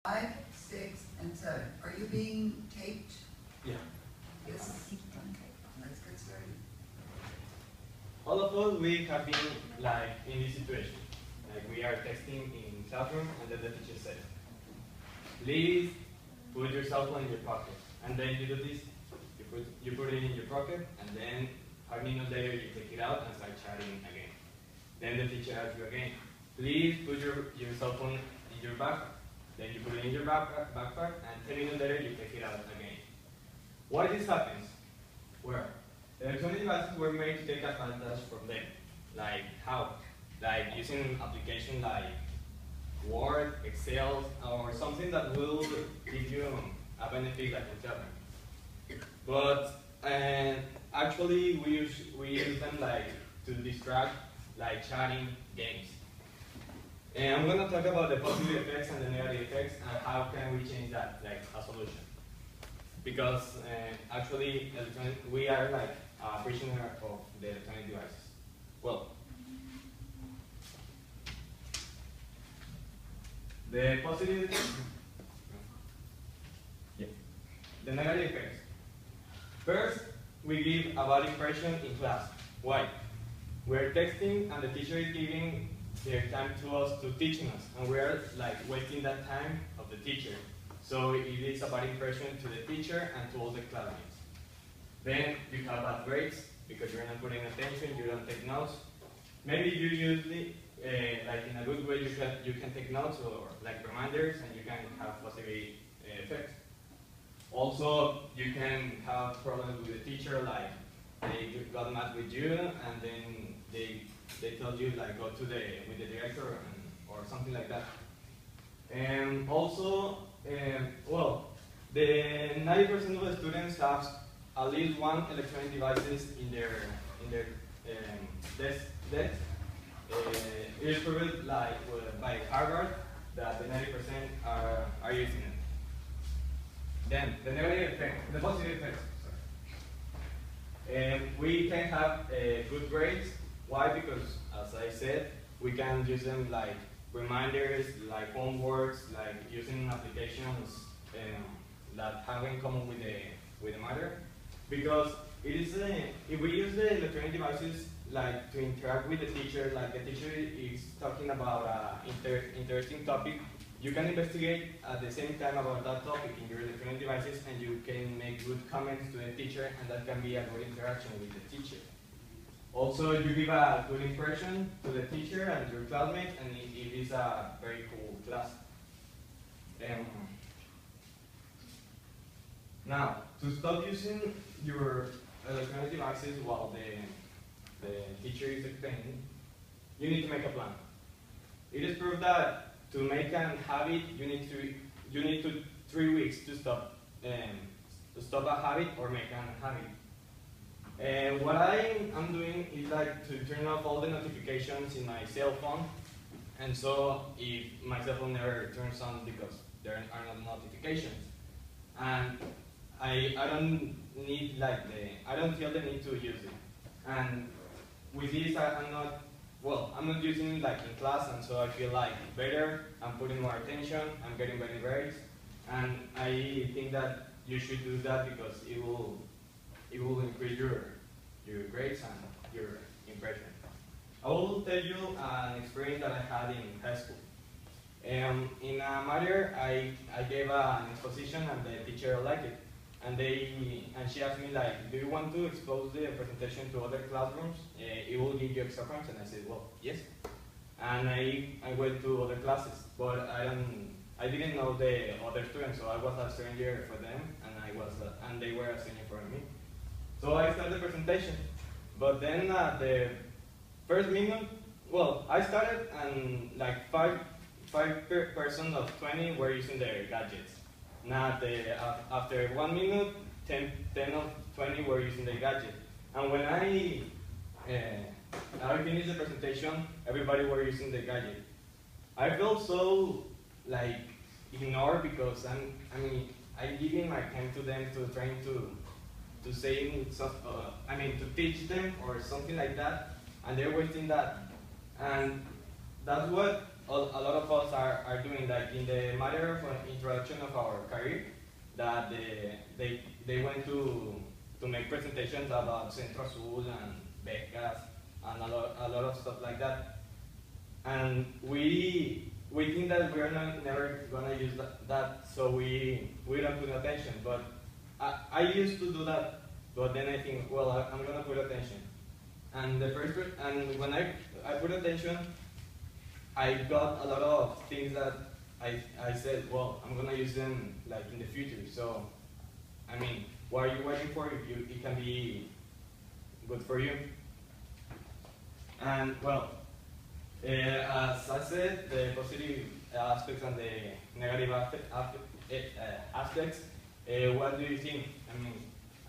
5, 6, and 7. Are you being taped? Yeah. Yes. Let's get started. All of us, we have been like in this situation. Like we are texting in classroom and then the teacher says, please put your cell phone in your pocket. And then you do this, you put it in your pocket, and then 5 minutes later you take it out and start chatting again. Then the teacher asks you again, please put your cell phone in your backpack. Then you put it in your backpack, and 10 minutes later you take it out again. Why this happens? Well, electronic devices were made to take advantage from them. Like how? Like using applications like Word, Excel, or something that will give you a benefit like intelligence. But actually we use them like to distract, like chatting, games. And I'm going to talk about the positive effects and the negative effects and how can we change that, like a solution. Because actually we are like a prisoner of the electronic devices. Well, the positive, the negative effects. First, we give a bad impression in class. Why? We're texting and the teacher is giving their time to us to teaching us, and we are like wasting that time of the teacher. So it is a bad impression to the teacher and to all the classmates. Then you have bad grades because you're not putting attention, you don't take notes. Maybe you usually, like in a good way, you can take notes or like reminders, and you can have positive effects. Also, you can have problems with the teacher, like they got mad with you, and then they told you like go to with the director or something like that. And also, well, the 90% of the students have at least one electronic devices in their desk. It is proved like by Harvard that the 90% are using it. Then the negative effect, the positive effects. We can have good grades. Why? Because, as I said, we can use them like reminders, like homeworks, like using applications that have in common with the matter. Because it is if we use the electronic devices like to interact with the teacher, like the teacher is talking about an interesting topic, you can investigate at the same time about that topic in your electronic devices, and you can make good comments to the teacher, and that can be a good interaction with the teacher. Also, you give a good impression to the teacher and your classmates, and it is a very cool class. Now, to stop using your electronic devices while the teacher is explaining, you need to make a plan. It is proved that to make an habit, you need 3 weeks to stop a habit or make a habit. And what I'm doing is like to turn off all the notifications in my cell phone, and so if my cell phone never turns on because there are no notifications, and I don't need like I don't feel the need to use it. And with this, I'm not using it like in class, and so I feel like better. I'm putting more attention. I'm getting better grades, and I think that you should do that because it will increase your grades and your impression. I will tell you an experience that I had in high school. In a matter, I gave an exposition, and the teacher liked it. And she asked me like, do you want to expose the presentation to other classrooms? It will give you extra points. And I said, well, yes. And I went to other classes, but I didn't know the other students, so I was a stranger for them, and they were a senior for me. So I started the presentation, but then at the first minute, well, I started, and like 5 persons of 20 were using their gadgets. Now, after 1 minute, 10 of 20 were using the gadget. And when I finished the presentation, everybody were using the gadget. I felt so like ignored because I'm giving my time to them to trying to say to teach them or something like that, and they're wasting that. And that's what a lot of us are doing, like in the matter of introduction of our career, that they went to make presentations about Centro Azul and becas and a lot of stuff like that. And we think that we're never gonna use that, so we don't put attention. But I used to do that, but then I think, well, I'm gonna put attention. And when I put attention, I got a lot of things that I said, well, I'm gonna use them like in the future. So, I mean, what are you waiting for if it can be good for you? And well, as I said, the positive aspects and the negative aspects, what do you think? I mean,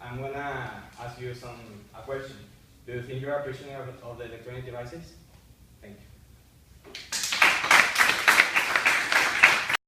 I'm gonna ask you a question. Do you think you're a prisoner of the electronic devices?